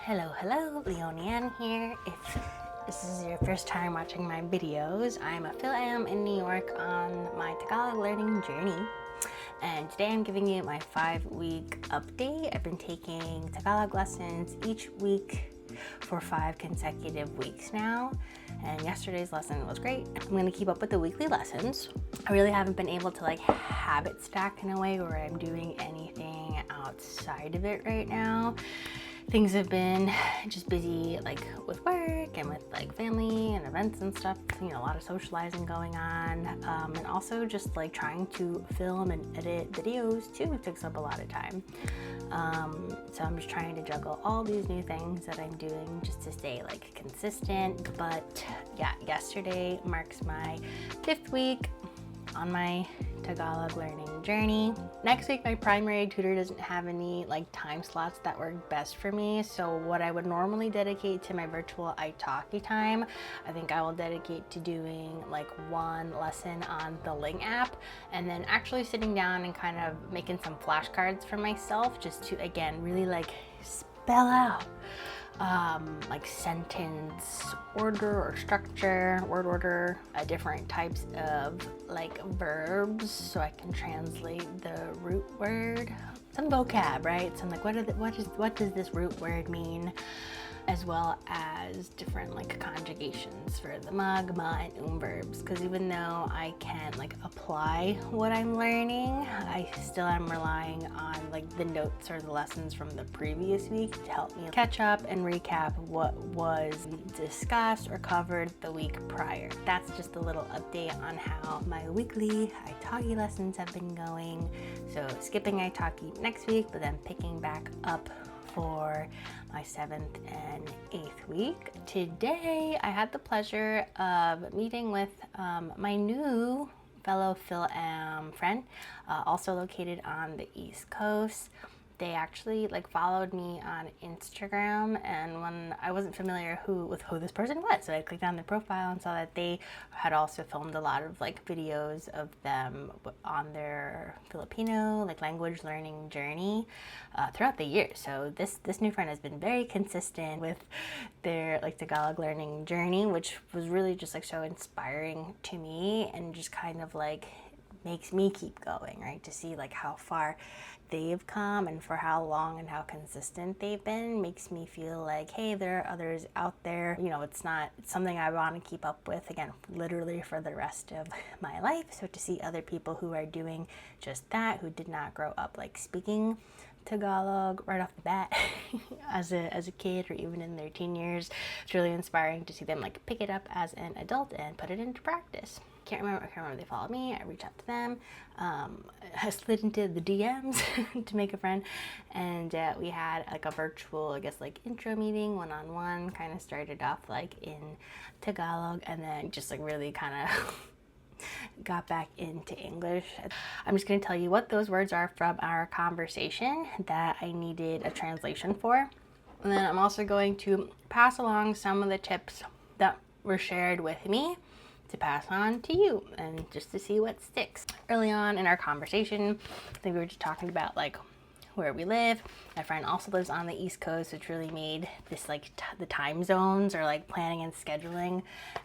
Hello, Leony here. If this is your first time watching my videos, I'm a Fil-Am in New York on my Tagalog learning journey. And today I'm giving you my 5-week update. I've been taking Tagalog lessons each week for 5 consecutive weeks now. And yesterday's lesson was great. I'm going to keep up with the weekly lessons. I really haven't been able to habit stack in a way where I'm doing anything outside of it right now. Things have been just busy with work and with family and events and stuff, a lot of socializing going on, and also just trying to film and edit videos too takes up a lot of time. So I'm just trying to juggle all these new things that I'm doing just to stay consistent. But yeah, yesterday marks my 5th week on my Tagalog learning journey. Next week, my primary tutor doesn't have any time slots that work best for me. So what I would normally dedicate to my virtual italki time, I think I will dedicate to doing one lesson on the Ling app, and then actually sitting down and kind of making some flashcards for myself just to, again, really spell out sentence order or structure, word order, different types of verbs, so I can translate the root word, some vocab, right? Some what does this root word mean, as well as different conjugations for the mug, ma, and verbs. Because even though I can apply what I'm learning, I still am relying on the notes or the lessons from the previous week to help me catch up and recap what was discussed or covered the week prior. That's just a little update on how my weekly italki lessons have been going. So skipping italki next week, but then picking back up for my 7th and 8th week. Today, I had the pleasure of meeting with my new fellow Fil-Am friend, also located on the East Coast. They actually followed me on Instagram, and when I wasn't familiar with who this person was, so I clicked on their profile and saw that they had also filmed a lot of videos of them on their Filipino language learning journey throughout the year. So this new friend has been very consistent with their Tagalog learning journey, which was really just so inspiring to me, and just kind of makes me keep going, right? To see how far they've come and for how long and how consistent they've been makes me feel hey, there are others out there. It's something I want to keep up with, again, literally for the rest of my life. So to see other people who are doing just that, who did not grow up speaking Tagalog right off the bat as a kid or even in their teen years, it's really inspiring to see them pick it up as an adult and put it into practice. I can't remember they followed me. I reached out to them. I slid into the DMs to make a friend, and we had a virtual, intro meeting, one-on-one. Kind of started off in Tagalog, and then just really kind of got back into English. I'm just going to tell you what those words are from our conversation that I needed a translation for. And then I'm also going to pass along some of the tips that were shared with me to pass on to you, and just to see what sticks. Early on in our conversation, I think we were just talking about where we live. My friend also lives on the East Coast, which really made this the time zones or planning and scheduling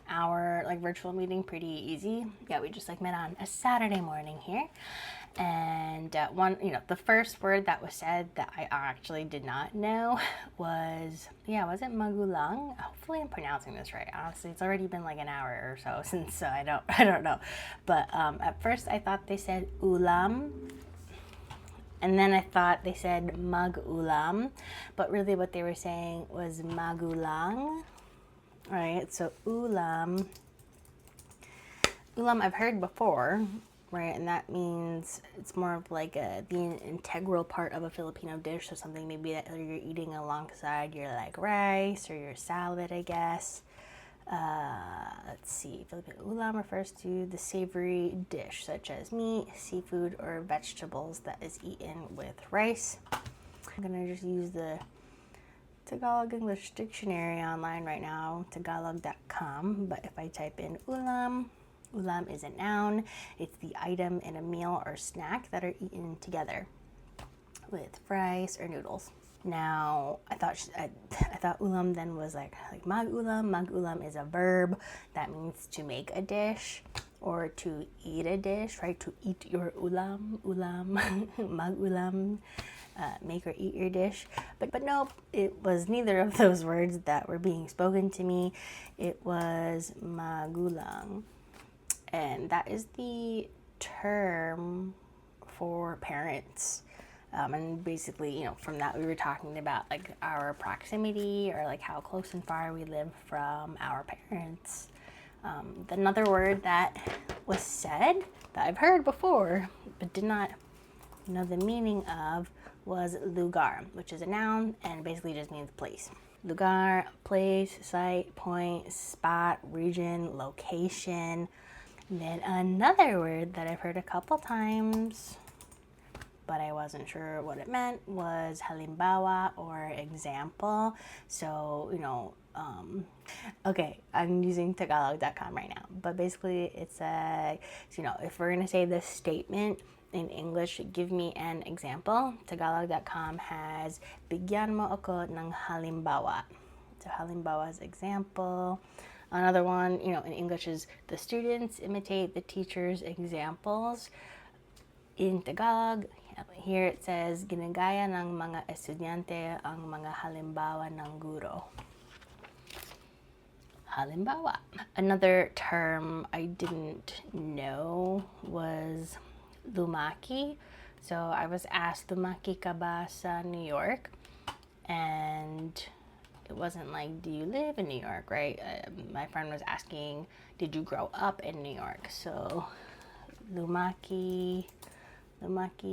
our virtual meeting pretty easy. Yeah, we just met on a Saturday morning here. And the first word that was said that I actually did not know was it magulang? Hopefully I'm pronouncing this right. Honestly, it's already been an hour or so since I don't know. But at first I thought they said ulam, and then I thought they said mag-ulam, but really what they were saying was magulang. All right, so ulam I've heard before, right? And that means it's more of the integral part of a Filipino dish, so something maybe that you're eating alongside your rice or your salad, I guess. Let's see, Filipino ulam refers to the savory dish such as meat, seafood, or vegetables that is eaten with rice. I'm gonna just use the Tagalog English dictionary online right now, tagalog.com, but if I type in ulam is a noun. It's the item in a meal or snack that are eaten together with rice or noodles. Now, I thought ulam then was like mag-ulam. Mag-ulam is a verb that means to make a dish or to eat a dish, right? To eat your ulam, mag-ulam, make or eat your dish. But nope, it was neither of those words that were being spoken to me. It was magulang. And that is the term for parents. And basically, from that we were talking about like our proximity or like how close and far we live from our parents. Another word that was said that I've heard before but did not know the meaning of was lugar, which is a noun and basically just means place. Lugar, place, site, point, spot, region, location. And then another word that I've heard a couple times, but I wasn't sure what it meant, was halimbawa, or example. So, okay, I'm using Tagalog.com right now, but basically it's if we're gonna say this statement in English, give me an example. Tagalog.com has bigyan mo ako ng halimbawa. So halimbawa is example. Another one, in English is the students imitate the teacher's examples. In Tagalog, here it says, ginagaya ng mga estudyante ang mga halimbawa ng guro. Halimbawa. Another term I didn't know was lumaki. So I was asked, lumaki ka ba sa New York? And it wasn't like, do you live in New York, right? My friend was asking, did you grow up in New York? So lumaki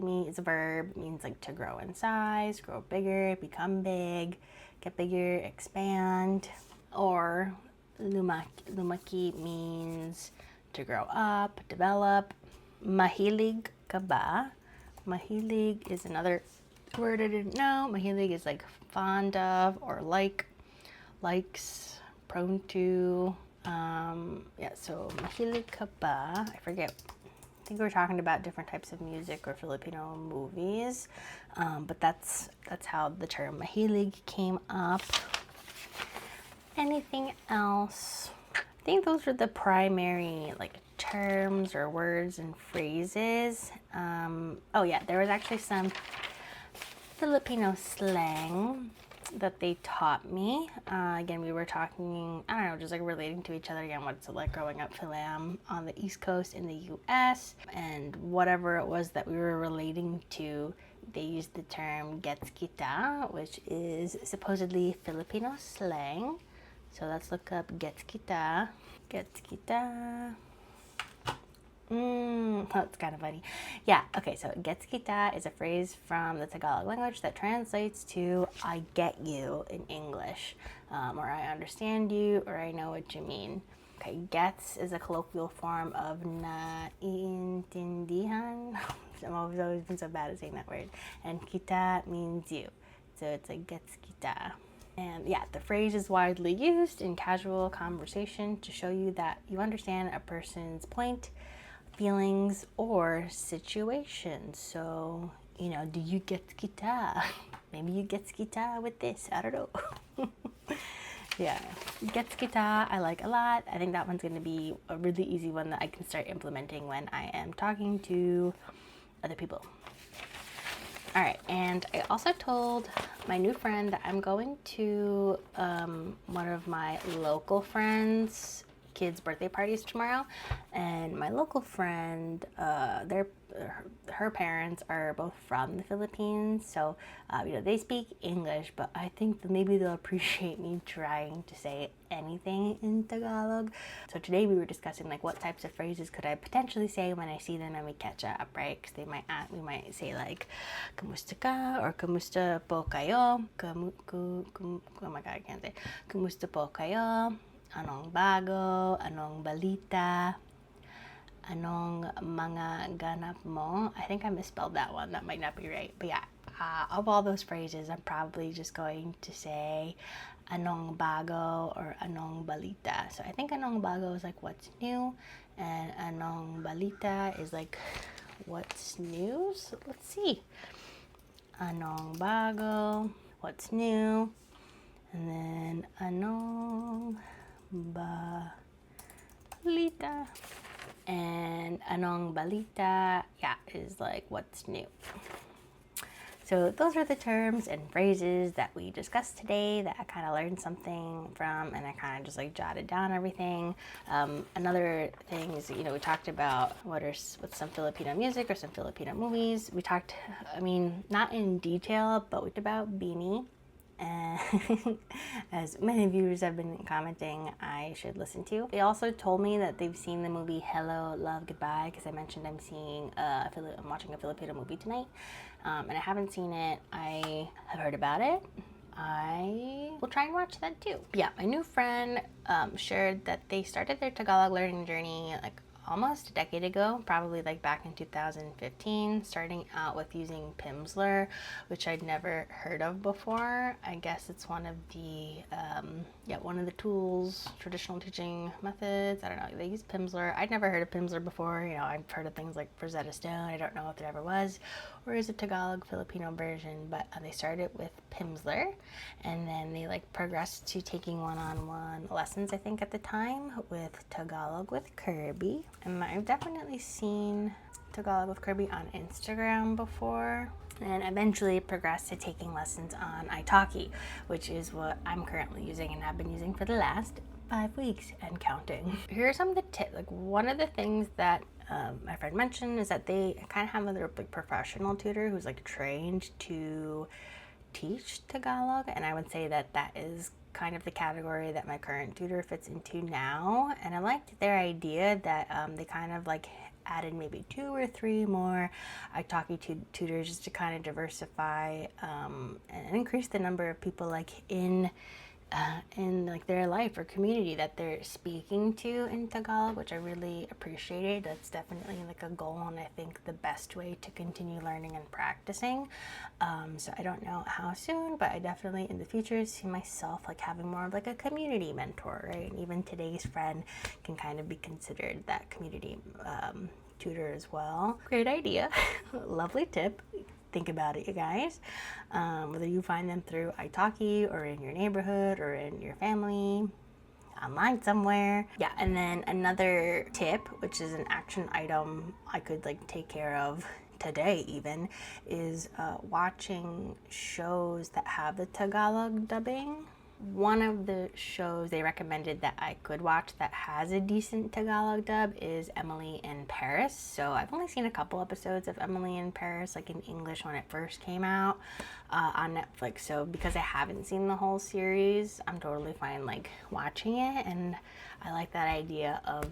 means a verb, means like to grow in size, grow bigger, become big, get bigger, expand. Or lumaki means to grow up, develop. Mahilig ka ba? Mahilig is another word I didn't know. Mahilig is like fond of or likes, prone to. So mahilig ka ba? I forget. I think we were talking about different types of music or Filipino movies, but that's how the term mahilig came up. Anything else? I think those are the primary terms or words and phrases. There was actually some Filipino slang that they taught me. Again, we were talking, I don't know, just relating to each other again, what's it like growing up Fil-Am on the East Coast in the US, and whatever it was that we were relating to, they used the term gets kita, which is supposedly Filipino slang. So let's look up gets kita. Gets kita. That's kind of funny. Yeah, okay, so gets kita is a phrase from the Tagalog language that translates to I get you in English, or I understand you, or I know what you mean. Okay, gets is a colloquial form of naiintindihan. I've always been so bad at saying that word. And kita means you. So it's like gets kita. And yeah, the phrase is widely used in casual conversation to show you that you understand a person's point, feelings, or situation. So, do you get kita? Maybe you get kita with this. I don't know. Yeah, gets kita I like a lot. I think that one's going to be a really easy one that I can start implementing when I am talking to other people. All right, and I also told my new friend that I'm going to one of my local friends' kids' birthday parties tomorrow, and my local friend, her parents are both from the Philippines, so they speak English, but I think that maybe they'll appreciate me trying to say anything in Tagalog. So today we were discussing what types of phrases could I potentially say when I see them and we catch up, right? Because we might say kamusta ka, or kamusta po kayo, oh my god, I can't say, kamusta po kayo, anong bago, anong balita, anong mga ganap mo. I think I misspelled that one. That might not be right. But yeah, of all those phrases, I'm probably just going to say anong bago or anong balita. So I think anong bago is what's new, and anong balita is what's news. Let's see. Anong bago. what's new. And then anong balita. And anong balita, yeah, is like what's new. So those are the terms and phrases that we discussed today that I kind of learned something from, and I kind of just like jotted down everything. Another thing is, you know, we talked about what's some Filipino music or some Filipino movies. We talked, I mean, not in detail, but we talked about Beanie. And as many viewers have been commenting, I should listen to. They also told me that they've seen the movie Hello, Love, Goodbye, because I mentioned I'm watching a Filipino movie tonight, and I haven't seen it. I have heard about it. I will try and watch that too. Yeah, my new friend shared that they started their Tagalog learning journey like almost a decade ago, probably like back in 2015, starting out with using Pimsleur, which I'd never heard of before. I guess it's one of the tools, traditional teaching methods. I don't know, they use Pimsleur. I'd never heard of Pimsleur before. You know, I've heard of things like Rosetta Stone. I don't know if there ever was or is a Tagalog Filipino version, but they started with Pimsleur, and then they like progressed to taking one-on-one lessons, I think at the time, with Tagalog with Kirby. And I've definitely seen Tagalog with Kirby on Instagram before, and eventually progressed to taking lessons on Italki, which is what I'm currently using and have been using for the last 5 weeks and counting. Here are some of the tips. Like, one of the things that my friend mentioned is that they kind of have another like professional tutor who's like trained to teach Tagalog, and I would say that that is kind of the category that my current tutor fits into now. And I liked their idea that they kind of like added maybe 2 or 3 more Italki tutors just to kind of diversify and increase the number of people like in like their life or community that they're speaking to in Tagalog, which I really appreciated. That's definitely like a goal, and I think the best way to continue learning and practicing. So I don't know how soon, but I definitely in the future see myself like having more of like a community mentor, right? And even today's friend can kind of be considered that community tutor as well. Great idea. Lovely tip. Think about it, you guys. Whether you find them through Italki or in your neighborhood or in your family, online somewhere. Yeah, and then another tip, which is an action item I could like take care of today even, is watching shows that have the Tagalog dubbing. One of the shows they recommended that I could watch that has a decent Tagalog dub is Emily in Paris. So I've only seen a couple episodes of Emily in Paris, like in English when it first came out on Netflix. So because I haven't seen the whole series, I'm totally fine like watching it, and I like that idea of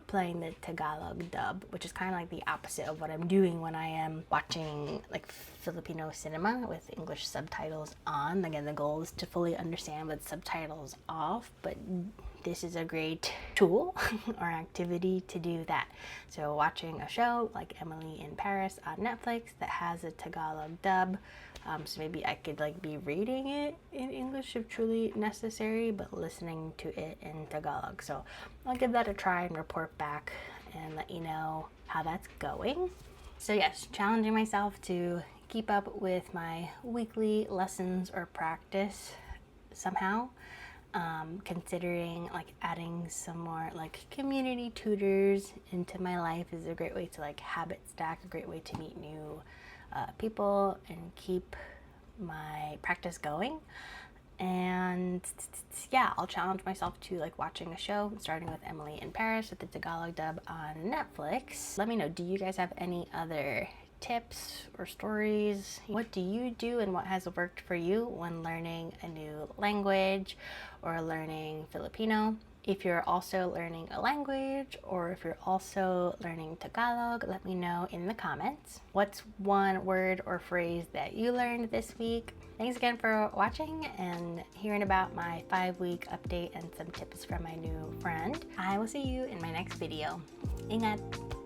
playing the Tagalog dub, which is kind of like the opposite of what I'm doing when I am watching like Filipino cinema with English subtitles on. Again, the goal is to fully understand with subtitles off, but this is a great tool or activity to do that. So watching a show like Emily in Paris on Netflix that has a Tagalog dub, so maybe I could like be reading it in English if truly necessary, but listening to it in Tagalog. So I'll give that a try and report back and let you know how that's going. So yes, challenging myself to keep up with my weekly lessons or practice somehow. Considering like adding some more like community tutors into my life is a great way to like habit stack, a great way to meet new people and keep my practice going. And yeah, I'll challenge myself to like watching a show starting with Emily in Paris with the Tagalog dub on Netflix. Let me know, do you guys have any other tips or stories? What do you do and what has worked for you when learning a new language or learning Filipino? If you're also learning a language or if you're also learning Tagalog, let me know in the comments. What's one word or phrase that you learned this week? Thanks again for watching and hearing about my 5-week update and some tips from my new friend. I will see you in my next video. Ingat!